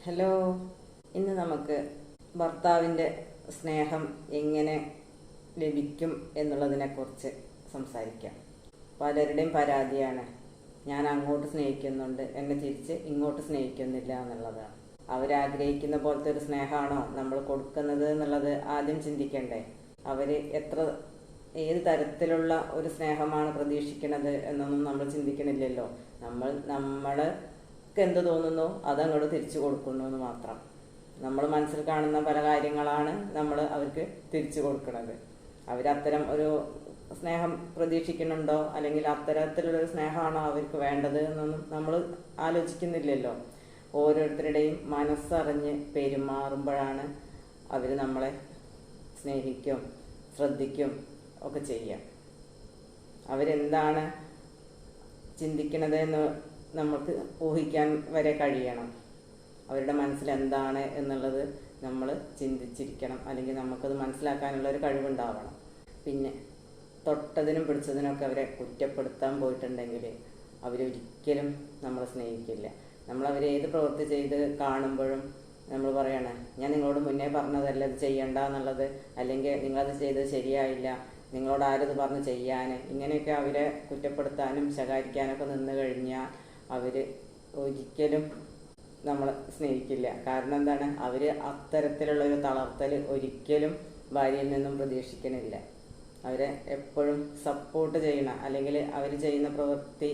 Hello, ഇന്ന് നമുക്ക് ഭർത്താവിൻ്റെ സ്നേഹം എങ്ങനെ ലഭിക്കും എന്നുള്ളതിനെക്കുറിച്ച് സംസാരിക്കാം. പലരുടെയും പരാതിയാണ്, ഞാൻ അങ്ങോട്ട് സ്നേഹിക്കുന്നുണ്ട്, എന്നെ തിരിച്ച് ഇങ്ങോട്ട് സ്നേഹിക്കുന്നില്ല എന്നുള്ളതാണ്. അവരാഗ്രഹിക്കുന്ന പോലത്തെ ഒരു സ്നേഹമാണോ നമ്മൾ കൊടുക്കുന്നത് എന്നുള്ളത് ആദ്യം ചിന്തിക്കണ്ടേ. അവർ ഏത് തരത്തിലുള്ള ഒരു സ്നേഹമാണ് പ്രതീക്ഷിക്കുന്നത് എന്നൊന്നും നമ്മൾ ചിന്തിക്കണില്ലല്ലോ. നമ്മൾക്ക് എന്ത് തോന്നുന്നു അതങ്ങോട്ട് തിരിച്ചു കൊടുക്കുന്നു എന്ന് മാത്രം. നമ്മൾ മനസ്സിൽ കാണുന്ന പല കാര്യങ്ങളാണ് നമ്മൾ അവർക്ക് തിരിച്ചു കൊടുക്കുന്നത്. അവരത്തരം ഒരു സ്നേഹം പ്രതീക്ഷിക്കുന്നുണ്ടോ, അല്ലെങ്കിൽ അത്തരത്തിലുള്ളൊരു സ്നേഹമാണോ അവർക്ക് വേണ്ടത് എന്നൊന്നും നമ്മൾ ആലോചിക്കുന്നില്ലല്ലോ. ഓരോരുത്തരുടെയും മനസ്സറിഞ്ഞ് പെരുമാറുമ്പോഴാണ് അവർ നമ്മളെ സ്നേഹിക്കും, ശ്രദ്ധിക്കും ഒക്കെ ചെയ്യുക. അവരെന്താണ് ചിന്തിക്കണത് എന്ന് നമുക്ക് ഊഹിക്കാൻ വരെ കഴിയണം. അവരുടെ മനസ്സിൽ എന്താണ് എന്നുള്ളത് നമ്മൾ ചിന്തിച്ചിരിക്കണം, അല്ലെങ്കിൽ നമുക്കത് മനസ്സിലാക്കാനുള്ള ഒരു കഴിവുണ്ടാവണം. പിന്നെ തൊട്ടതിനും പിടിച്ചതിനൊക്കെ അവരെ കുറ്റപ്പെടുത്താൻ പോയിട്ടുണ്ടെങ്കിൽ അവരൊരിക്കലും നമ്മളെ സ്നേഹിക്കില്ല. നമ്മളവരെ ഏത് പ്രവൃത്തി ചെയ്ത് കാണുമ്പോഴും നമ്മൾ പറയണേ, ഞാൻ നിങ്ങളോട് മുന്നേ പറഞ്ഞതല്ല ഇത് ചെയ്യണ്ട എന്നുള്ളത്, അല്ലെങ്കിൽ നിങ്ങളത് ചെയ്തത് ശരിയായില്ല, നിങ്ങളോട് ആരത് പറഞ്ഞ് ചെയ്യാൻ, ഇങ്ങനെയൊക്കെ അവരെ കുറ്റപ്പെടുത്താനും ശകാരിക്കാനൊക്കെ നിന്ന് കഴിഞ്ഞാൽ അവർ ഒരിക്കലും നമ്മളെ സ്നേഹിക്കില്ല. കാരണം എന്താണ്, അവർ അത്തരത്തിലുള്ളൊരു തളർത്തൽ ഒരിക്കലും ഭാര്യയിൽ നിന്നും പ്രതീക്ഷിക്കണില്ല. അവരെ എപ്പോഴും സപ്പോർട്ട് ചെയ്യണം, അല്ലെങ്കിൽ അവർ ചെയ്യുന്ന പ്രവൃത്തി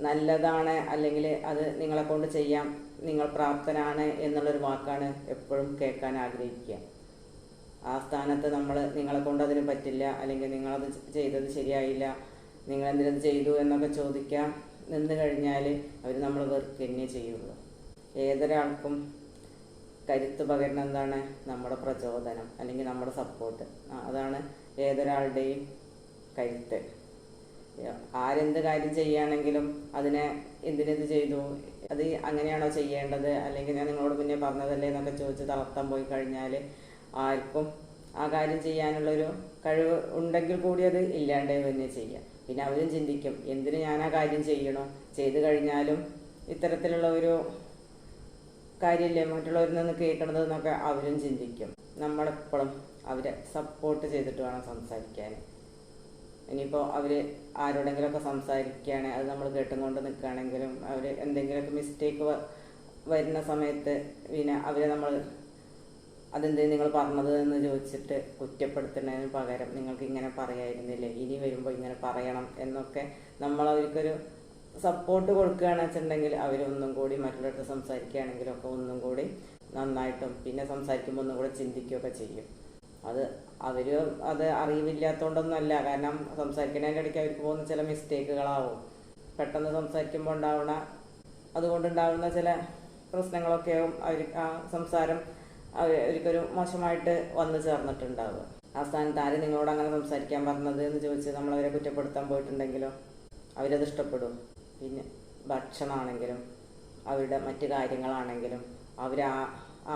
നല്ലതാണ്, അല്ലെങ്കിൽ അത് നിങ്ങളെ കൊണ്ട് ചെയ്യാം, നിങ്ങൾ പ്രാപ്തനാണ് എന്നുള്ളൊരു വാക്കാണ് എപ്പോഴും കേൾക്കാൻ ആഗ്രഹിക്കുക. ആ സ്ഥാനത്ത് നമ്മൾ നിങ്ങളെ കൊണ്ട് അതിന് പറ്റില്ല, അല്ലെങ്കിൽ നിങ്ങളത് ചെയ്തത് ശരിയായില്ല, നിങ്ങളെന്തിനത് ചെയ്തു എന്നൊക്കെ ചോദിക്കാൻ നിന്ന് കഴിഞ്ഞാൽ അവർ നമ്മൾ വെറുക്കുക ചെയ്യുള്ളൂ. ഏതൊരാൾക്കും കരുത്ത് പകരുന്ന എന്താണ്, നമ്മുടെ പ്രചോദനം, അല്ലെങ്കിൽ നമ്മുടെ സപ്പോർട്ട്. അതാണ് ഏതൊരാളുടെയും കരുത്ത്. ആരെന്ത് കാര്യം ചെയ്യുകയാണെങ്കിലും അതിനെ എന്തിനത് ചെയ്തു, അത് അങ്ങനെയാണോ ചെയ്യേണ്ടത്, അല്ലെങ്കിൽ ഞാൻ നിങ്ങളോട് പിന്നെ പറഞ്ഞതല്ലേ എന്നൊക്കെ ചോദിച്ച് തളർത്താൻ പോയി കഴിഞ്ഞാൽ ആർക്കും ആ കാര്യം ചെയ്യാനുള്ളൊരു കഴിവ് ഉണ്ടെങ്കിൽ കൂടി അത് ഇല്ലാണ്ടേ തന്നെ ചെയ്യാം. പിന്നെ അവരും ചിന്തിക്കും, എന്തിനു ഞാൻ ആ കാര്യം ചെയ്യണോ, ചെയ്തു കഴിഞ്ഞാലും ഇത്തരത്തിലുള്ള ഒരു കാര്യമില്ലേ മറ്റുള്ളവരിൽ നിന്ന് കേൾക്കണത് എന്നൊക്കെ അവരും ചിന്തിക്കും. നമ്മളെപ്പോഴും അവരെ സപ്പോർട്ട് ചെയ്തിട്ട് വേണം സംസാരിക്കാൻ. ഇനിയിപ്പോൾ അവർ ആരോടെങ്കിലുമൊക്കെ സംസാരിക്കുകയാണെങ്കിൽ അത് നമ്മൾ കേട്ടും കൊണ്ട് നിൽക്കുകയാണെങ്കിലും അവർ എന്തെങ്കിലുമൊക്കെ മിസ്റ്റേക്ക് വരുന്ന സമയത്ത് പിന്നെ അവരെ നമ്മൾ അതെന്തേ നിങ്ങൾ പറഞ്ഞത് എന്ന് ചോദിച്ചിട്ട് കുറ്റപ്പെടുത്തുന്നതിന് പകരം നിങ്ങൾക്ക് ഇങ്ങനെ പറയായിരുന്നില്ലേ, ഇനി വരുമ്പോൾ ഇങ്ങനെ പറയണം എന്നൊക്കെ നമ്മൾ അവർക്കൊരു സപ്പോർട്ട് കൊടുക്കുകയാണെന്ന് വെച്ചിട്ടുണ്ടെങ്കിൽ അവരൊന്നും കൂടി മറ്റുള്ളവർക്ക് സംസാരിക്കുകയാണെങ്കിലൊക്കെ ഒന്നും കൂടി നന്നായിട്ടും പിന്നെ സംസാരിക്കുമ്പോൾ ഒന്നും കൂടെ ചിന്തിക്കുകയൊക്കെ ചെയ്യും. അവർ അത് അറിവില്ലാത്തതുകൊണ്ടൊന്നുമല്ല, കാരണം സംസാരിക്കുന്നതിൻ്റെ ഇടയ്ക്ക് അവർക്ക് പോകുന്ന ചില മിസ്റ്റേക്കുകളാവും. പെട്ടെന്ന് സംസാരിക്കുമ്പോൾ അതുകൊണ്ടുണ്ടാവുന്ന ചില പ്രശ്നങ്ങളൊക്കെയാവും ആ സംസാരം അവർക്കൊരു മോശമായിട്ട് വന്നു ചേർന്നിട്ടുണ്ടാവുക. ആ സ്ഥാനത്ത് ആര് നിങ്ങളോട് അങ്ങനെ സംസാരിക്കാൻ പറഞ്ഞത് എന്ന് ചോദിച്ച് നമ്മളവരെ കുറ്റപ്പെടുത്താൻ പോയിട്ടുണ്ടെങ്കിലോ അവരത് ഇഷ്ടപ്പെടും. പിന്നെ ഭക്ഷണമാണെങ്കിലും അവരുടെ മറ്റു കാര്യങ്ങളാണെങ്കിലും അവർ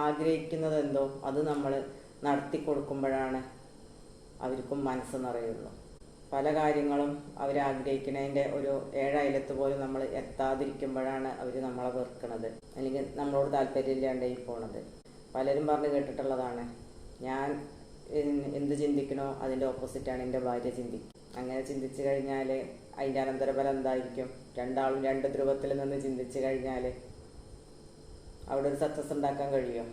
ആഗ്രഹിക്കുന്നത് എന്തോ അത് നമ്മൾ നടത്തി കൊടുക്കുമ്പോഴാണ് അവർക്കും മനസ്സ് നിറയുള്ളൂ. പല കാര്യങ്ങളും അവരാഗ്രഹിക്കുന്നതിൻ്റെ ഒരു 7 അയലത്ത് പോലും നമ്മൾ എത്താതിരിക്കുമ്പോഴാണ് അവർ നമ്മളെ വെറുക്കണത്, അല്ലെങ്കിൽ നമ്മളോട് താല്പര്യമില്ലാണ്ടായി പോണത്. പലരും പറഞ്ഞ് കേട്ടിട്ടുള്ളതാണ്, ഞാൻ എന്ത് ചിന്തിക്കണോ അതിൻ്റെ ഓപ്പോസിറ്റാണ് എൻ്റെ ഭാര്യ ചിന്തിക്കുക. അങ്ങനെ ചിന്തിച്ചു കഴിഞ്ഞാൽ അതിൻ്റെ അനന്തരഫലം എന്തായിരിക്കും? രണ്ടാളും 2 ധ്രുവത്തിൽ നിന്ന് ചിന്തിച്ചു കഴിഞ്ഞാൽ അവിടെ ഒരു സക്സസ് ഉണ്ടാക്കാൻ കഴിയുമോ?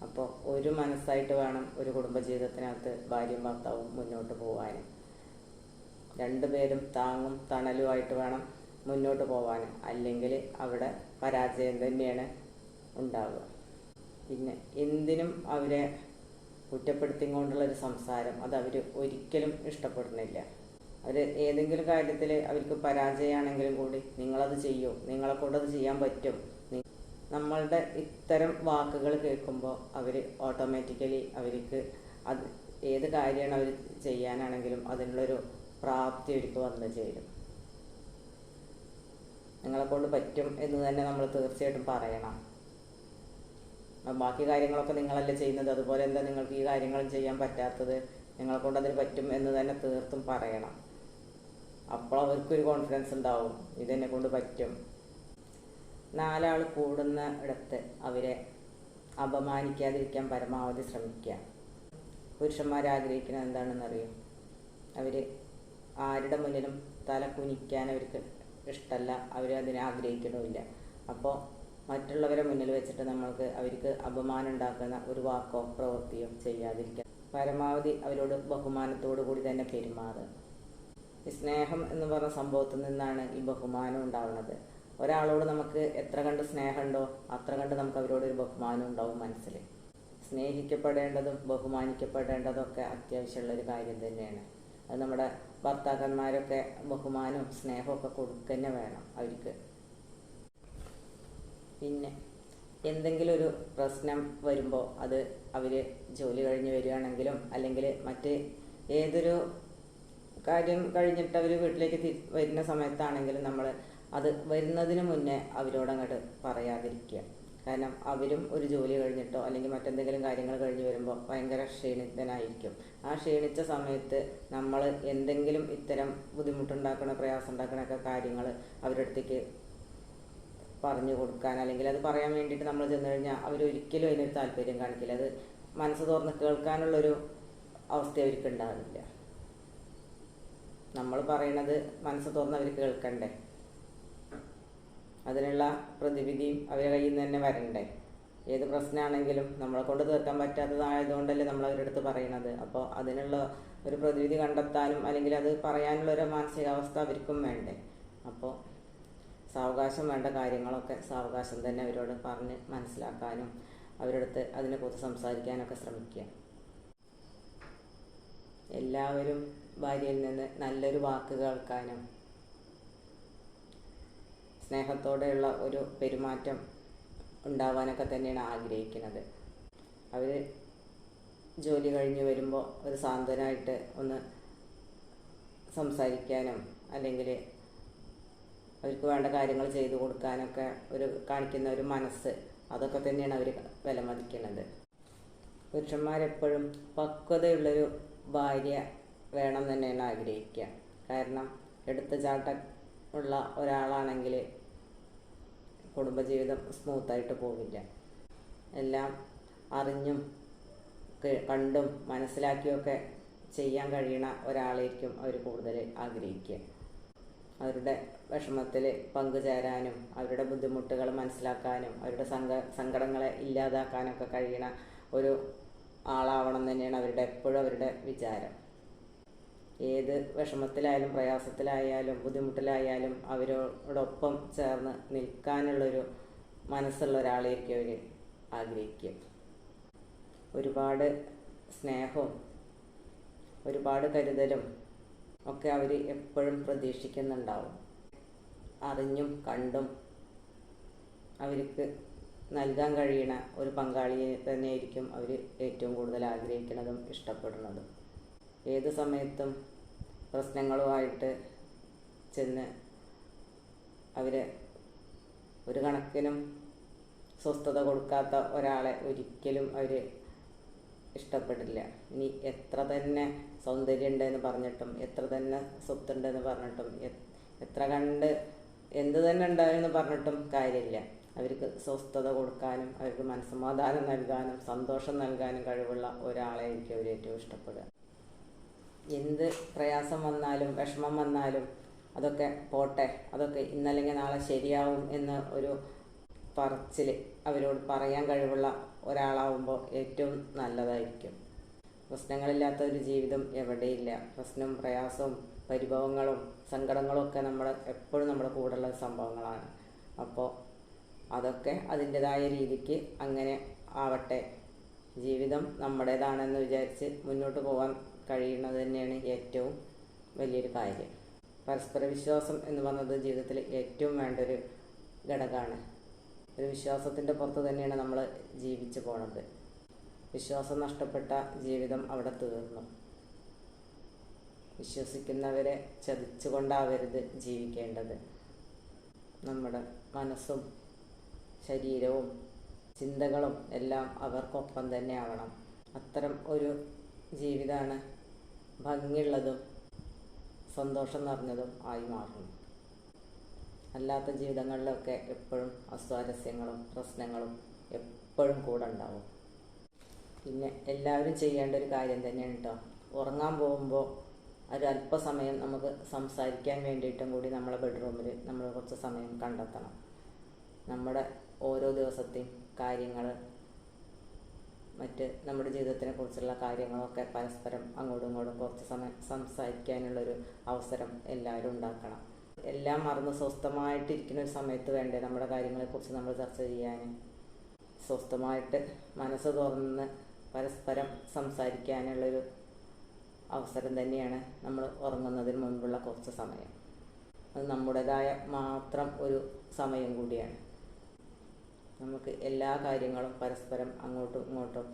അപ്പോൾ ഒരു മനസ്സായിട്ട് വേണം ഒരു കുടുംബജീവിതത്തിനകത്ത് ഭാര്യയും ഭർത്താവും മുന്നോട്ട് പോകാൻ. 2 പേരും താങ്ങും തണലുമായിട്ട് വേണം മുന്നോട്ട് പോകാൻ, അല്ലെങ്കിൽ അവിടെ പരാജയം തന്നെയാണ് ഉണ്ടാവുക. പിന്നെ എന്തിനും അവരെ കുറ്റപ്പെടുത്തിക്കൊണ്ടുള്ളൊരു സംസാരം അത് അവർ ഒരിക്കലും ഇഷ്ടപ്പെടുന്നില്ല. അവർ ഏതെങ്കിലും കാര്യത്തിൽ അവർക്ക് പരാജയമാണെങ്കിലും കൂടി നിങ്ങളത് ചെയ്യൂ, നിങ്ങളെ കൊണ്ടത് ചെയ്യാൻ പറ്റും. നമ്മളുടെ ഇത്തരം വാക്കുകൾ കേൾക്കുമ്പോൾ അവർ ഓട്ടോമാറ്റിക്കലി അവർക്ക് അത് ഏത് കാര്യമാണ് അവർ ചെയ്യാനാണെങ്കിലും അതിനുള്ളൊരു പ്രാപ്തി അവർക്ക് വന്നു ചേരും. നിങ്ങളെക്കൊണ്ട് പറ്റും എന്ന് തന്നെ നമ്മൾ തീർച്ചയായിട്ടും പറയണം. ബാക്കി കാര്യങ്ങളൊക്കെ നിങ്ങളല്ലേ ചെയ്യുന്നത്, അതുപോലെ എന്താ നിങ്ങൾക്ക് ഈ കാര്യങ്ങളും ചെയ്യാൻ പറ്റാത്തത്, നിങ്ങളെ കൊണ്ട് അതിന് പറ്റും എന്ന് തന്നെ തീർത്തും പറയണം. അപ്പോൾ അവർക്കൊരു കോൺഫിഡൻസ് ഉണ്ടാവും, ഇതെന്നെ കൊണ്ട് പറ്റും. നാലാൾ കൂടുന്ന ഇടത്ത് അവരെ അപമാനിക്കാതിരിക്കാൻ പരമാവധി ശ്രമിക്കുക. പുരുഷന്മാരാഗ്രഹിക്കുന്നത് എന്താണെന്നറിയോ? അവർ ആരുടെ മുന്നിലും തല കുനിക്കാൻ അവർക്ക് ഇഷ്ടമല്ല, അവരതിനെ ആഗ്രഹിക്കണമില്ല. അപ്പോൾ മറ്റുള്ളവരെ മുന്നിൽ വെച്ചിട്ട് നമ്മൾക്ക് അവർക്ക് അപമാനം ഉണ്ടാക്കുന്ന ഒരു വാക്കോ പ്രവൃത്തിയോ ചെയ്യാതിരിക്കുക. പരമാവധി അവരോട് ബഹുമാനത്തോടു കൂടി തന്നെ പെരുമാറുക. ഈ സ്നേഹം എന്ന് പറഞ്ഞ സംഭവത്തിൽ നിന്നാണ് ഈ ബഹുമാനം ഉണ്ടാവുന്നത്. ഒരാളോട് നമുക്ക് എത്ര കണ്ട് സ്നേഹമുണ്ടോ അത്ര കണ്ട് നമുക്ക് അവരോടൊരു ബഹുമാനം ഉണ്ടാവും മനസ്സിൽ. സ്നേഹിക്കപ്പെടേണ്ടതും ബഹുമാനിക്കപ്പെടേണ്ടതൊക്കെ അത്യാവശ്യമുള്ളൊരു കാര്യം തന്നെയാണ്. അത് നമ്മുടെ ഭർത്താക്കന്മാരൊക്കെ ബഹുമാനവും സ്നേഹമൊക്കെ കൊടുക്കുക തന്നെ വേണം അവർക്ക്. പിന്നെ എന്തെങ്കിലും ഒരു പ്രശ്നം വരുമ്പോൾ അത് അവർ ജോലി കഴിഞ്ഞ് വരികയാണെങ്കിലും അല്ലെങ്കിൽ മറ്റ് ഏതൊരു കാര്യം കഴിഞ്ഞിട്ട് അവർ വീട്ടിലേക്ക് വരുന്ന സമയത്താണെങ്കിലും നമ്മൾ അത് വരുന്നതിന് മുന്നേ അവരോടങ്ങോട്ട് പറയാതിരിക്കുക. കാരണം അവരും ഒരു ജോലി കഴിഞ്ഞിട്ടോ അല്ലെങ്കിൽ മറ്റെന്തെങ്കിലും കാര്യങ്ങൾ കഴിഞ്ഞ് വരുമ്പോൾ ഭയങ്കര ക്ഷീണിതനായിരിക്കും. ആ ക്ഷീണിച്ച സമയത്ത് നമ്മൾ എന്തെങ്കിലും ഇത്തരം ബുദ്ധിമുട്ടുണ്ടാക്കണ പ്രയാസം ഉണ്ടാക്കണൊക്കെ കാര്യങ്ങൾ അവരുടെ അടുത്തേക്ക് പറഞ്ഞു കൊടുക്കാൻ അല്ലെങ്കിൽ അത് പറയാൻ വേണ്ടിയിട്ട് നമ്മൾ ചെന്ന് കഴിഞ്ഞാൽ അവരൊരിക്കലും അതിനൊരു താല്പര്യം കാണിക്കില്ല. അത് മനസ്സ് തുറന്ന് കേൾക്കാനുള്ളൊരു അവസ്ഥ അവർക്ക് ഉണ്ടാവില്ല. നമ്മൾ പറയണത് മനസ്സ് തുറന്ന് അവർ കേൾക്കണ്ടേ, അതിനുള്ള പ്രതിവിധിയും അവരുടെ കയ്യിൽ നിന്ന് തന്നെ വരണ്ടേ. ഏത് പ്രശ്നമാണെങ്കിലും നമ്മളെ കൊണ്ട് തീർക്കാൻ പറ്റാത്തതായതുകൊണ്ടല്ലേ നമ്മൾ അവരുടെ അടുത്ത് പറയണത്. അപ്പോൾ അതിനുള്ള ഒരു പ്രതിവിധി കണ്ടെത്താനും അല്ലെങ്കിൽ അത് പറയാനുള്ളൊരു മാനസികാവസ്ഥ അവർക്കും വേണ്ടേ. അപ്പോൾ സാവകാശം വേണ്ട കാര്യങ്ങളൊക്കെ സാവകാശം തന്നെ അവരോട് പറഞ്ഞ് മനസ്സിലാക്കാനും അവരുടെ അടുത്ത് അതിനെക്കുറിച്ച് സംസാരിക്കാനൊക്കെ ശ്രമിക്കുക. എല്ലാവരും ഭാര്യയിൽ നിന്ന് നല്ലൊരു വാക്ക് കേൾക്കാനും സ്നേഹത്തോടെയുള്ള ഒരു പെരുമാറ്റം ഉണ്ടാവാനൊക്കെ തന്നെയാണ് ആഗ്രഹിക്കുന്നത്. അവർ ജോലി കഴിഞ്ഞ് വരുമ്പോൾ ഒരു സാന്ത്വനമായിട്ട് ഒന്ന് സംസാരിക്കാനും അല്ലെങ്കിൽ അവർക്ക് വേണ്ട കാര്യങ്ങൾ ചെയ്തു കൊടുക്കാനൊക്കെ കാണിക്കുന്ന ഒരു മനസ്സ്, അതൊക്കെ തന്നെയാണ് അവർ വിലമതിക്കുന്നത്. പുരുഷന്മാരെപ്പോഴും പക്വതയുള്ളൊരു ഭാര്യ വേണം തന്നെയാണ് ആഗ്രഹിക്കുക. കാരണം എടുത്തുചാട്ടം ഉള്ള ഒരാളാണെങ്കിൽ കുടുംബജീവിതം സ്മൂത്തായിട്ട് പോവില്ല. എല്ലാം അറിഞ്ഞും കണ്ടും മനസ്സിലാക്കിയൊക്കെ ചെയ്യാൻ കഴിയണ ഒരാളായിരിക്കും അവർ കൂടുതൽ ആഗ്രഹിക്കുക. അവരുടെ വിഷമത്തിൽ പങ്കുചേരാനും അവരുടെ ബുദ്ധിമുട്ടുകൾ മനസ്സിലാക്കാനും അവരുടെ സങ്കടങ്ങളെ ഇല്ലാതാക്കാനൊക്കെ കഴിയണ ഒരു ആളാവണം തന്നെയാണ് എപ്പോഴും അവരുടെ വിചാരം. ഏത് വിഷമത്തിലായാലും പ്രയാസത്തിലായാലും ബുദ്ധിമുട്ടിലായാലും അവരോടൊപ്പം ചേർന്ന് നിൽക്കാനുള്ളൊരു മനസ്സുള്ള ഒരാളായിരിക്കും അവർ ആഗ്രഹിക്കുക. ഒരുപാട് സ്നേഹവും ഒരുപാട് കരുതലും ഒക്കെ അവർ എപ്പോഴും പ്രതീക്ഷിക്കുന്നുണ്ടാവും. അറിഞ്ഞും കണ്ടും അവർക്ക് നൽകാൻ കഴിയണ ഒരു പങ്കാളിയെ തന്നെയായിരിക്കും അവർ ഏറ്റവും കൂടുതൽ ആഗ്രഹിക്കുന്നതും ഇഷ്ടപ്പെടുന്നതും. ഏത് സമയത്തും പ്രശ്നങ്ങളുമായിട്ട് ചെന്ന് അവരെ ഒരു കണക്കിനും സ്വസ്ഥത കൊടുക്കാത്ത ഒരാളെ ഒരിക്കലും അവർ ഇഷ്ടപ്പെടില്ല. ഇനി എത്ര തന്നെ സൗന്ദര്യം ഉണ്ടെന്ന് പറഞ്ഞിട്ടും എത്ര തന്നെ സ്വത്തുണ്ടെന്ന് പറഞ്ഞിട്ടും എത്ര കണ്ട് എന്ത് തന്നെ ഉണ്ടായെന്ന് പറഞ്ഞിട്ടും കാര്യമില്ല. അവർക്ക് സ്വസ്ഥത കൊടുക്കാനും അവർക്ക് മനസ്സമാധാനം നൽകാനും സന്തോഷം നൽകാനും കഴിവുള്ള ഒരാളെയായിരിക്കും അവർ ഏറ്റവും ഇഷ്ടപ്പെടുക. എന്ത് പ്രയാസം വന്നാലും വിഷമം വന്നാലും അതൊക്കെ പോട്ടെ, അതൊക്കെ ഇന്നല്ലെങ്കിൽ നാളെ ശരിയാവും എന്ന ഒരു പറച്ചിൽ അവരോട് പറയാൻ കഴിവുള്ള ഒരാളാവുമ്പോൾ ഏറ്റവും നല്ലതായിരിക്കും. പ്രശ്നങ്ങളില്ലാത്ത ഒരു ജീവിതം എവിടെയില്ല. പ്രശ്നവും പ്രയാസവും പരിഭവങ്ങളും സങ്കടങ്ങളും ഒക്കെ എപ്പോഴും നമ്മുടെ കൂടെയുള്ള സംഭവങ്ങളാണ്. അപ്പോൾ അതൊക്കെ അതിൻ്റെതായ രീതിക്ക് അങ്ങനെ ആവട്ടെ. ജീവിതം നമ്മുടേതാണെന്ന് വിചാരിച്ച് മുന്നോട്ട് പോകാൻ കഴിയുന്നത് തന്നെയാണ് ഏറ്റവും വലിയൊരു കാര്യം. പരസ്പര വിശ്വാസം എന്ന് പറയുന്നത് ജീവിതത്തിൽ ഏറ്റവും വേണ്ടൊരു ഘടകമാണ്. ഒരു വിശ്വാസത്തിൻ്റെ പുറത്ത് തന്നെയാണ് നമ്മൾ ജീവിച്ചു പോണത്. വിശ്വാസം നഷ്ടപ്പെട്ട ജീവിതം അവിടെ തീർന്നു. വിശ്വസിക്കുന്നവരെ ചതിച്ചുകൊണ്ടാവരുത് ജീവിക്കേണ്ടത്. നമ്മുടെ മനസ്സും ശരീരവും ചിന്തകളും എല്ലാം അവർക്കൊപ്പം തന്നെ ആവണം. അത്തരം ഒരു ജീവിതമാണ് ഭംഗിയുള്ളതും സന്തോഷം നിറഞ്ഞതും ആയി മാറുന്നു. അല്ലാത്ത ജീവിതങ്ങളിലൊക്കെ എപ്പോഴും അസ്വാരസ്യങ്ങളും പ്രശ്നങ്ങളും എപ്പോഴും കൂടെ ഉണ്ടാവും. പിന്നെ എല്ലാവരും ചെയ്യേണ്ട ഒരു കാര്യം തന്നെയാണ് കേട്ടോ, ഉറങ്ങാൻ പോകുമ്പോൾ ഒരല്പസമയം നമുക്ക് സംസാരിക്കാൻ വേണ്ടിയിട്ടും കൂടി നമ്മളെ ബെഡ്റൂമിൽ നമ്മൾ കുറച്ച് സമയം കണ്ടെത്തണം. നമ്മുടെ ഓരോ ദിവസത്തെയും കാര്യങ്ങൾ, മറ്റ് നമ്മുടെ ജീവിതത്തിനെ കുറിച്ചുള്ള കാര്യങ്ങളൊക്കെ പരസ്പരം അങ്ങോട്ടും ഇങ്ങോട്ടും കുറച്ച് സമയം സംസാരിക്കാനുള്ളൊരു അവസരം എല്ലാവരും ഉണ്ടാക്കണം. എല്ലാം മറന്ന് സ്വസ്ഥമായിട്ടിരിക്കുന്ന ഒരു സമയത്ത് വേണ്ടേ നമ്മുടെ കാര്യങ്ങളെക്കുറിച്ച് നമ്മൾ ചർച്ച ചെയ്യാൻ. സ്വസ്ഥമായിട്ട് മനസ്സ് തുറന്ന് പരസ്പരം സംസാരിക്കാനുള്ളൊരു അവസരം തന്നെയാണ് നമ്മൾ ഉറങ്ങുന്നതിന് മുൻപുള്ള കുറച്ച് സമയം. അത് നമ്മുടേതായ മാത്രം ഒരു സമയം കൂടിയാണ്. നമുക്ക് എല്ലാ കാര്യങ്ങളും പരസ്പരം അങ്ങോട്ടും ഇങ്ങോട്ടും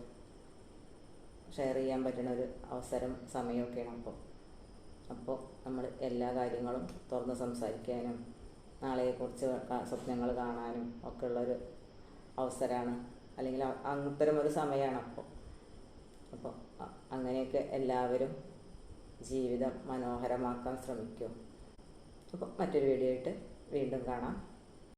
ഷെയർ ചെയ്യാൻ പറ്റുന്ന ഒരു അവസരം സമയമൊക്കെയാണ് അപ്പോൾ നമ്മൾ എല്ലാ കാര്യങ്ങളും തുറന്ന് സംസാരിക്കാനും നാളെക്കുറിച്ച് സ്വപ്നങ്ങൾ കാണാനും ഒക്കെ ഉള്ളൊരു അവസരമാണ്, അല്ലെങ്കിൽ അത്തരം ഒരു സമയമാണ്. അപ്പോൾ അങ്ങനെയൊക്കെ എല്ലാവരും ജീവിതം മനോഹരമാക്കാൻ ശ്രമിക്കും. അപ്പോൾ മറ്റൊരു വീഡിയോ ആയിട്ട് വീണ്ടും കാണാം.